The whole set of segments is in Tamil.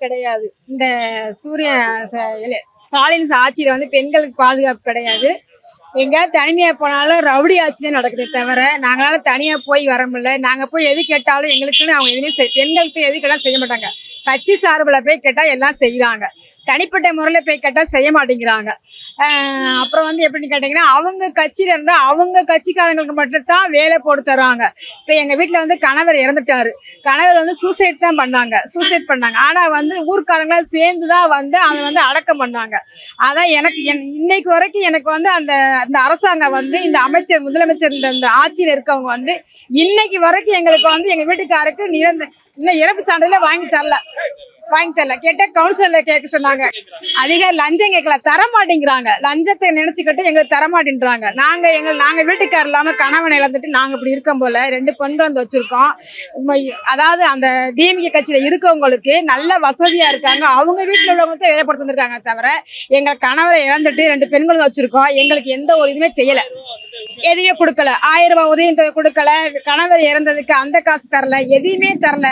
கிடையாது. இந்த சூரிய ஸ்டாலின் ஆட்சியில வந்து பெண்களுக்கு பாதுகாப்பு கிடையாது. எங்கேயாவது தனிமையா போனாலும் ரவுடி ஆட்சி தான் நடக்குதே தவிர, நாங்களால தனியா போய் வர முடியல. நாங்க போய் எது கேட்டாலும் எங்களுக்குன்னு அவங்க எதுவுமே பெண்கள் போய் எது கேட்டாலும் செய்ய மாட்டாங்க. கட்சி சார்பில் போய் கேட்டா எல்லாம் செய்யறாங்க. தனிப்பட்ட முறையில போய் கேட்டா செய்ய மாட்டேங்கிறாங்க. அப்புறம் வந்து எப்படின்னு கேட்டீங்கன்னா, அவங்க கட்சியில இருந்தா அவங்க கட்சிக்காரங்களுக்கு மட்டும்தான் வேலை போட்டு தருவாங்க. இப்ப எங்க வீட்டுல வந்து கணவர் இறந்துட்டாரு. கணவர் வந்து சூசைட் பண்ணாங்க. ஆனா வந்து ஊர்க்காரங்களா சேர்ந்துதான் வந்து அதை வந்து அடக்கம் பண்ணாங்க. அதான் எனக்கு இன்னைக்கு வரைக்கும் எனக்கு வந்து அந்த அந்த அரசாங்கம் வந்து இந்த அமைச்சர் முதலமைச்சர் இந்த ஆட்சியில இருக்கவங்க வந்து இன்னைக்கு வரைக்கும் எங்களுக்கு வந்து எங்க வீட்டுக்காருக்கு இன்னும் இறப்பு சான்றிதழ வாங்கி தரல. கேட்டா கவுன்சிலர்ல கேட்க சொன்னாங்க. அதிக லஞ்சம் கேட்கல, தர மாட்டேங்கிறாங்க. லஞ்சத்தை நினைச்சுக்கிட்டு எங்களுக்கு தர மாட்டேன்றாங்க. நாங்க வீட்டுக்காரர் இல்லாம கணவனை இழந்துட்டு நாங்க இப்படி இருக்கும் போல 2 பெண் வந்து வச்சிருக்கோம். அதாவது அந்த டிஎம்கே கட்சியில இருக்கவங்களுக்கு நல்ல வசதியா இருக்காங்க. அவங்க வீட்டுல உள்ளவங்க வேலைப்படுத்த வந்திருக்காங்க தவிர எங்க கணவரை இழந்துட்டு 2 பெண்களும் வச்சிருக்கோம். எங்களுக்கு எந்த ஒரு இதுவுமே செய்யல, எதுவுமே கொடுக்கல. 1000 ரூபாய் உதவியும் கொடுக்கல. கணவர் இறந்ததுக்கு அந்த காசு தரல, எதையுமே தரல.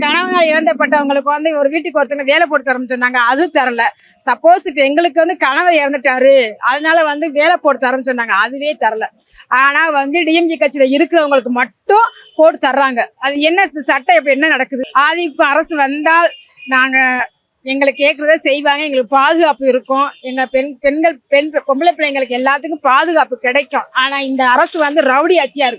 கணவனால் இறந்தப்பட்டவங்களுக்கு வந்து ஒரு வீட்டுக்கு ஒருத்தங்க வேலை போட்டு தரணும்னு சொன்னாங்க, அது தரல. சப்போஸ் இப்ப எங்களுக்கு வந்து கணவர் இறந்துட்டாரு, அதனால வந்து வேலை போட்டு தரணும்னு சொன்னாங்க, அதுவே தரல. ஆனா வந்து டிஎம்கே கட்சியில இருக்கிறவங்களுக்கு மட்டும் போட்டு தர்றாங்க. அது என்ன சட்டம் இப்ப என்ன நடக்குது? அதிமுக அரசு வந்தால் நாங்க எங்களுக்கு கேட்கறத செய்வாங்க. எங்களுக்கு பாதுகாப்பு இருக்கும். எங்க பொம்பளை பிள்ளைங்களுக்கு எல்லாத்துக்கும் பாதுகாப்பு கிடைக்கும். ஆனா இந்த அரசு வந்து ரவுடி ஆட்சியா இருக்கு.